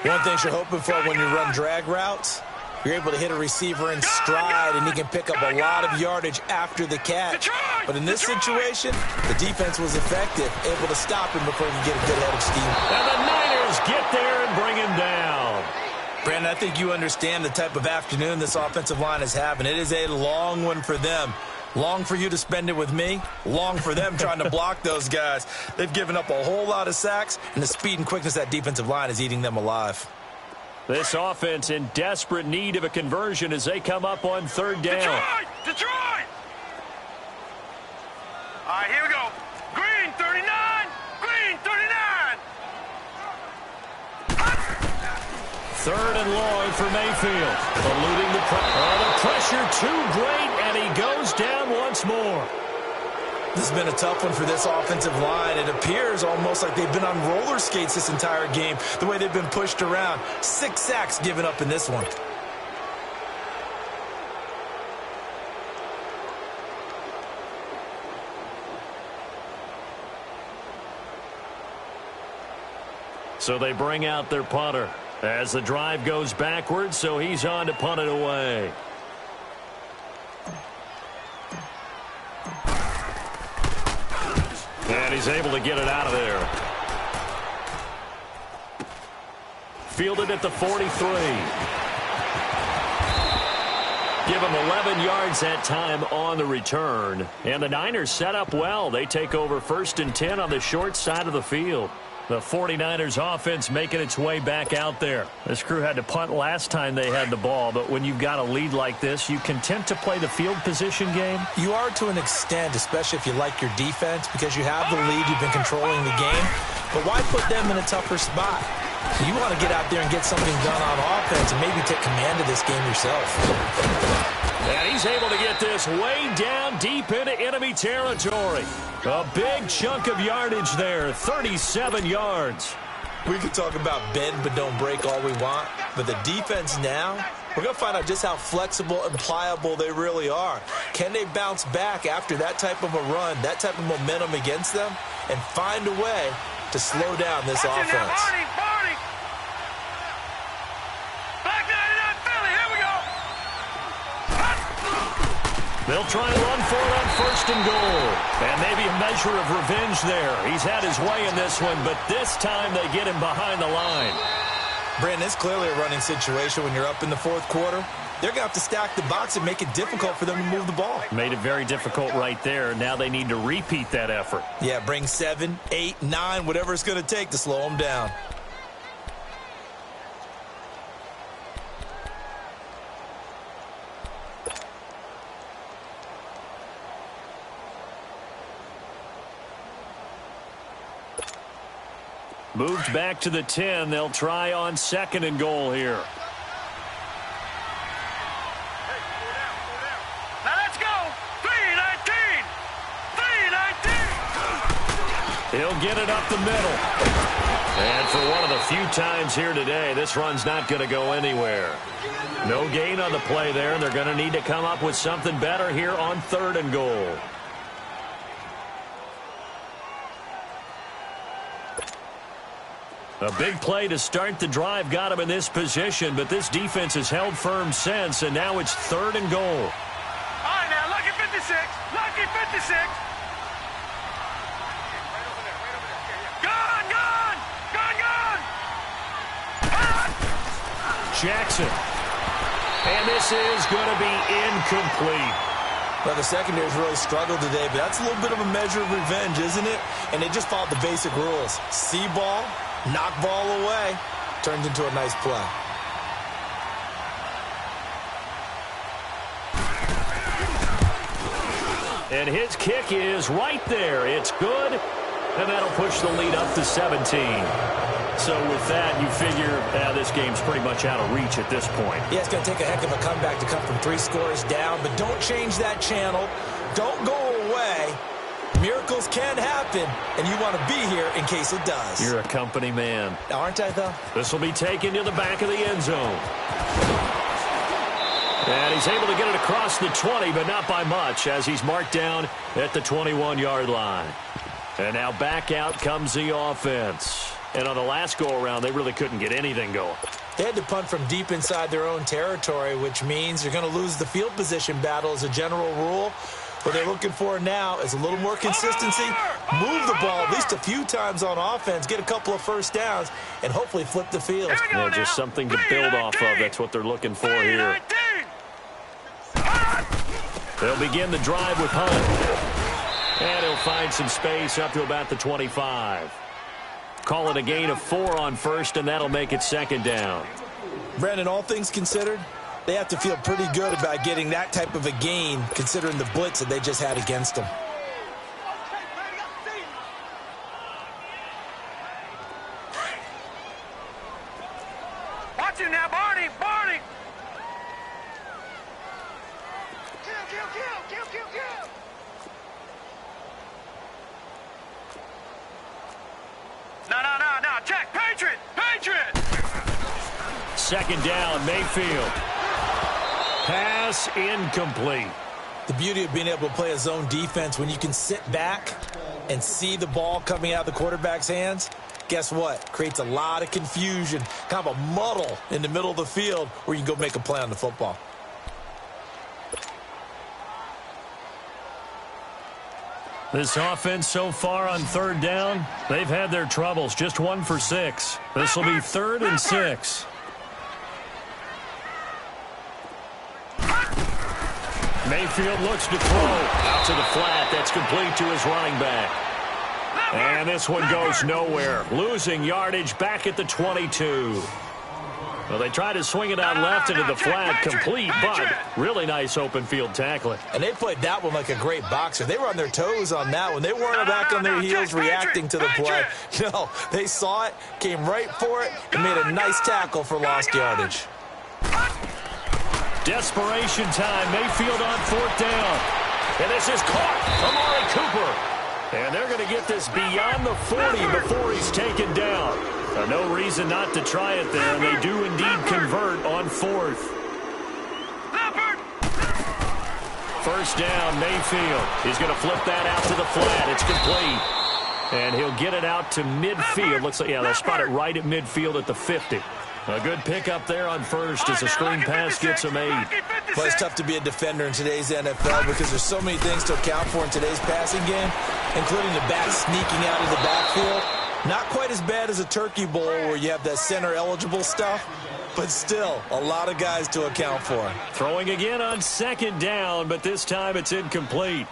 One thing you're hoping for when you run drag routes, you're able to hit a receiver in stride, and he can pick up a lot of yardage after the catch. But in this situation, the defense was effective, able to stop him before he could get a good head of steam. And the Niners get there and bring him down. Brandon, I think you understand the type of afternoon this offensive line is having. It is a long one for them. Long for you to spend it with me. Long for them trying to block those guys. They've given up a whole lot of sacks, and the speed and quickness of that defensive line is eating them alive. This offense in desperate need of a conversion as they come up on third down. Detroit! All right, here we go. Green 39. Green 39. Third and long for Mayfield. Eluding the pressure too great, and he goes down once more. This has been a tough one for this offensive line. It appears almost like they've been on roller skates this entire game, the way they've been pushed around. 6 sacks given up in this one. So they bring out their punter as the drive goes backwards, so he's on to punt it away. And he's able to get it out of there. Fielded at the 43. Give him 11 yards that time on the return. And the Niners set up well. They take over 1st and 10 on the short side of the field. The 49ers offense making its way back out there. This crew had to punt last time they had the ball, but when you've got a lead like this, you content to play the field position game? You are to an extent, especially if you like your defense, because you have the lead, you've been controlling the game. But why put them in a tougher spot? You want to get out there and get something done on offense and maybe take command of this game yourself. And he's able to get this way down deep into enemy territory. A big chunk of yardage there, 37 yards. We could talk about bend but don't break all we want, but the defense now, we're going to find out just how flexible and pliable they really are. Can they bounce back after that type of a run, that type of momentum against them, and find a way to slow down this offense? Barney. Black 99 Philly, here we go. They'll try and run for it on 1st and goal. And maybe a measure of revenge there. He's had his way in this one, but this time they get him behind the line. Brandon, it's clearly a running situation when you're up in the 4th quarter. They're going to have to stack the box and make it difficult for them to move the ball. Made it very difficult right there. Now they need to repeat that effort. Yeah, bring 7, 8, 9, whatever it's going to take to slow them down. Moved back to the 10. They'll try on 2nd and goal here. Now let's go. 3-19. 3-19. He'll get it up the middle. And for one of the few times here today, this run's not going to go anywhere. No gain on the play there, and they're going to need to come up with something better here on 3rd and goal. A big play to start the drive got him in this position, but this defense has held firm since, and now it's 3rd and goal. All right, now, lucky 56. Lucky 56. Gone. Jackson. And this is going to be incomplete. Well, the secondary's really struggled today, but that's a little bit of a measure of revenge, isn't it? And they just followed the basic rules. See ball, knock ball away. Turned into a nice play. And his kick is right there. It's good, and that'll push the lead up to 17. So with that, you figure this game's pretty much out of reach at this point. Yeah, it's going to take a heck of a comeback to come from 3 scores down, but don't change that channel. Don't go away. Miracles can happen, and you want to be here in case it does. You're a company man. Aren't I, though? This will be taken to the back of the end zone. And he's able to get it across the 20, but not by much, as he's marked down at the 21-yard line. And now back out comes the offense. And on the last go-around, they really couldn't get anything going. They had to punt from deep inside their own territory, which means you're going to lose the field position battle as a general rule. What they're looking for now is a little more consistency, move the ball at least a few times on offense, get a couple of first downs, and hopefully flip the field. Yeah, just something to build off of. That's what they're looking for here. They'll begin the drive with Hunt. And he'll find some space up to about the 25. Call it a gain of 4 on 1st, and that'll make it 2nd down. Brandon, all things considered, they have to feel pretty good about getting that type of a gain, considering the blitz that they just had against them. Watch him now, Barney. Kill. No. Check. Patriot. 2nd down, Mayfield. Pass incomplete. The beauty of being able to play a zone defense when you can sit back and see the ball coming out of the quarterback's hands, guess what? Creates a lot of confusion, kind of a muddle in the middle of the field where you can go make a play on the football. This offense so far on third down, they've had their troubles. Just 1 for 6. This will be 3rd and 6. Mayfield looks to throw out to the flat. That's complete to his running back. And this one goes nowhere. Losing yardage back at the 22. Well, they tried to swing it out left into the flat, complete, but really nice open field tackling. And they played that one like a great boxer. They were on their toes on that one. They weren't back on their heels reacting to the play. No, they saw it, came right for it, and made a nice tackle for lost yardage. Desperation time. Mayfield on 4th down. And this is caught. Amari Cooper. And they're going to get this beyond the 40 before he's taken down. No reason not to try it there, and they do indeed convert on 4th. First down, Mayfield. He's going to flip that out to the flat. It's complete. And he'll get it out to midfield. Looks like, yeah, they'll spot it right at midfield at the 50. A good pickup there on first as a screen pass gets a made. Well, it's tough to be a defender in today's NFL because there's so many things to account for in today's passing game, including the back sneaking out of the backfield. Not quite as bad as a turkey bowl where you have that center-eligible stuff, but still a lot of guys to account for. Throwing again on 2nd down, but this time it's incomplete.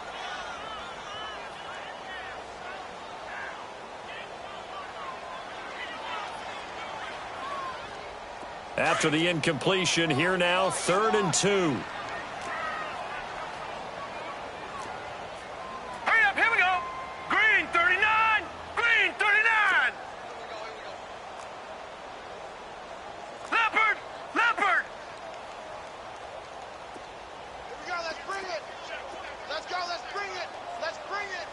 After the incompletion, here now, 3rd and 2. Hurry up, here we go. Green 39, green 39. Leopard, leopard. Here we go, let's bring it. Let's go, let's bring it. Let's bring it.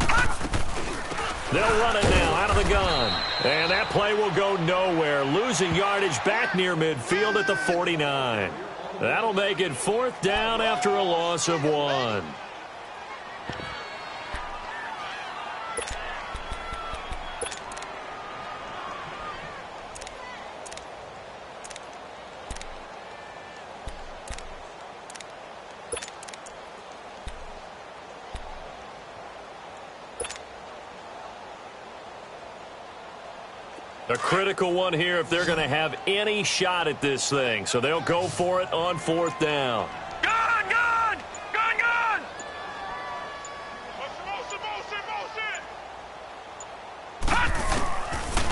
They'll run it now out of the gun. And that play will go nowhere. Losing yardage back near midfield at the 49. That'll make it 4th down after a loss of 1. A critical one here if they're going to have any shot at this thing. So they'll go for it on 4th down. Gun, gun, gun, gun.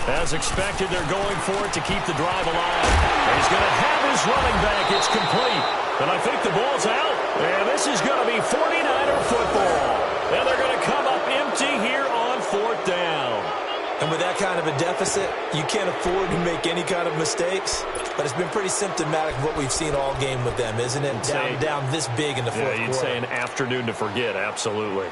As expected, they're going for it to keep the drive alive. And he's going to have his running back. It's complete. And I think the ball's out. And this is going to be 49er football. And they're going to come up empty here on 4th down. And with that kind of a deficit, you can't afford to make any kind of mistakes. But it's been pretty symptomatic of what we've seen all game with them, isn't it? Down this big in the fourth quarter. Yeah, you'd say an afternoon to forget, absolutely.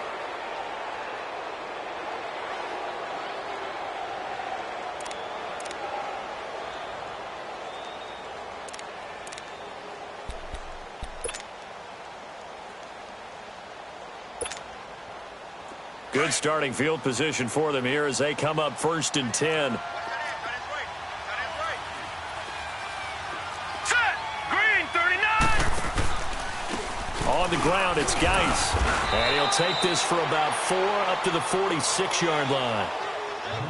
Good starting field position for them here as they come up 1st and 10. Set. Green 39. On the ground, it's Geis. And he'll take this for about 4 up to the 46-yard line.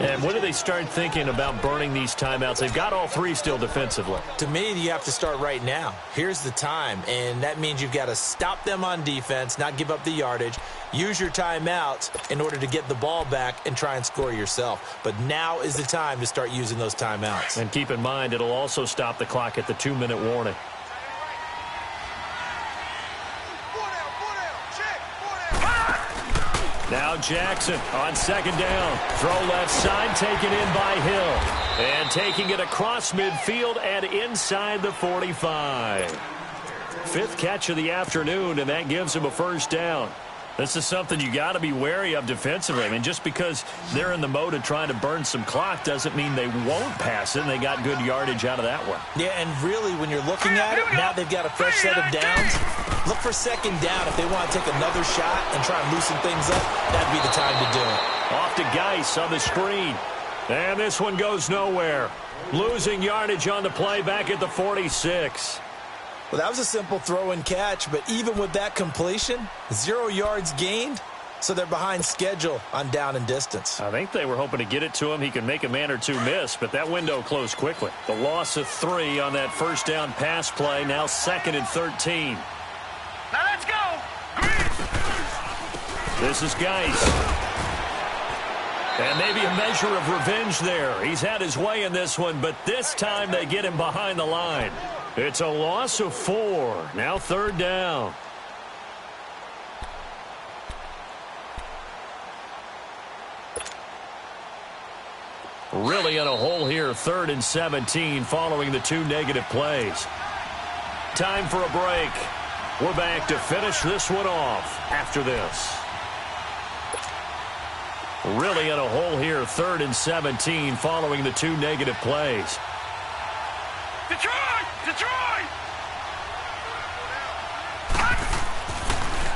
And when do they start thinking about burning these timeouts? They've got all 3 still defensively. To me, you have to start right now. Here's the time, and that means you've got to stop them on defense, not give up the yardage, use your timeouts in order to get the ball back and try and score yourself. But now is the time to start using those timeouts. And keep in mind, it'll also stop the clock at the 2-minute warning. Now Jackson on 2nd down. Throw left side, taken in by Hill. And taking it across midfield and inside the 45. 5th catch of the afternoon, and that gives him a 1st down. This is something you got to be wary of defensively. I mean, just because they're in the mode of trying to burn some clock doesn't mean they won't pass it, and they got good yardage out of that one. Yeah, and really, when you're looking at it, now they've got a fresh set of downs. Look for 2nd down. If they want to take another shot and try and loosen things up, that'd be the time to do it. Off to Geis on the screen. And this one goes nowhere. Losing yardage on the play back at the 46. Well, that was a simple throw and catch, but even with that completion, 0 yards gained, so they're behind schedule on down and distance. I think they were hoping to get it to him. He could make a man or two miss, but that window closed quickly. The loss of 3 on that first down pass play, now 2nd and 13. Now let's go. Green. This is Geis. And maybe a measure of revenge there. He's had his way in this one, but this time they get him behind the line. It's a loss of 4. Now 3rd down. Really in a hole here, 3rd and 17 following the 2 negative plays. Time for a break. We're back to finish this one off after this. Really in a hole here, 3rd and 17 following the 2 negative plays. Detroit! Detroit!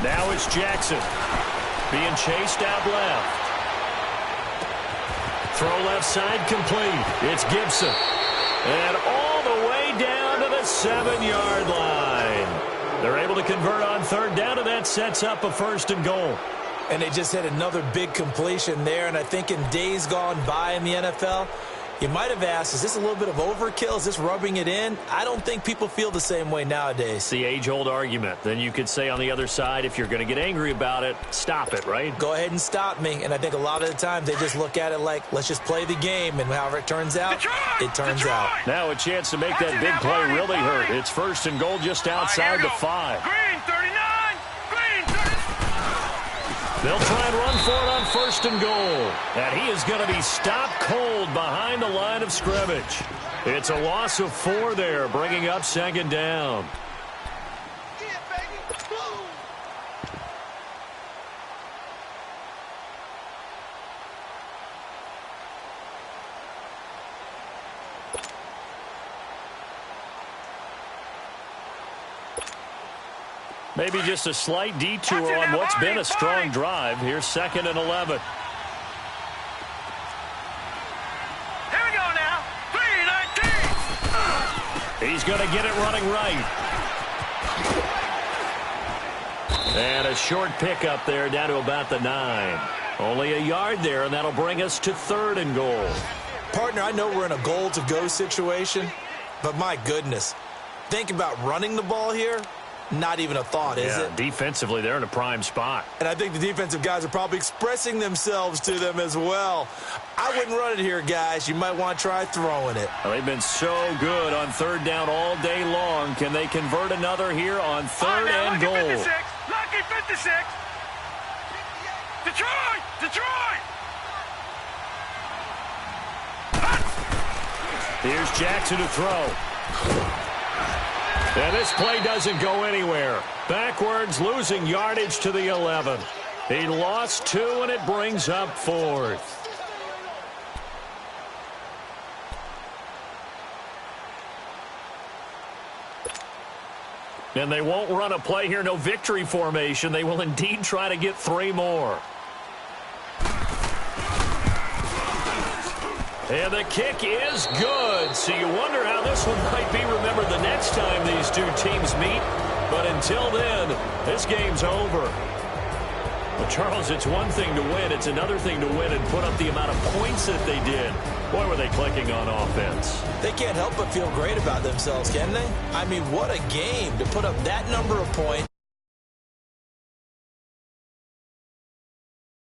Now it's Jackson being chased out left. Throw left side complete. It's Gibson. And all the way down to the 7-yard line. They're able to convert on 3rd down, and that sets up a 1st and goal. And they just had another big completion there, and I think in days gone by in the NFL, you might have asked, is this a little bit of overkill? Is this rubbing it in? I don't think people feel the same way nowadays. It's the age-old argument. Then you could say on the other side, if you're going to get angry about it, stop it, right? Go ahead and stop me. And I think a lot of the times they just look at it like, let's just play the game, and however it turns out, it turns out. Now a chance to make that big play really hurt. It's 1st and goal just outside the 5. Green 39. Green 30. They'll try and run for it on 1st and goal. And he is going to be stopped cold behind the line of scrimmage. It's a loss of 4 there, bringing up 2nd down. Yeah, baby. Boom. Maybe just a slight detour on what's been a strong drive. Here's 2nd and 11. Here we go now. 3-19. He's going to get it running right. And a short pickup there down to about the 9. Only a yard there, and that'll bring us to 3rd and goal. Partner, I know we're in a goal-to-go situation, but my goodness, think about running the ball here. Not even a thought, is it? Defensively, they're in a prime spot. And I think the defensive guys are probably expressing themselves to them as well. I wouldn't run it here, guys. You might want to try throwing it. Well, they've been so good on 3rd down all day long. Can they convert another here on 3rd and goal? Lucky 56. Lucky 56. Detroit! Detroit! Here's Jackson to throw. And this play doesn't go anywhere. Backwards, losing yardage to the 11. He lost 2, and it brings up 4th. And they won't run a play here, no victory formation. They will indeed try to get 3 more. And the kick is good. So you wonder how this one might be remembered the next time these 2 teams meet. But until then, this game's over. Well, Charles, it's one thing to win. It's another thing to win and put up the amount of points that they did. Boy, were they clicking on offense. They can't help but feel great about themselves, can they? I mean, what a game to put up that number of points.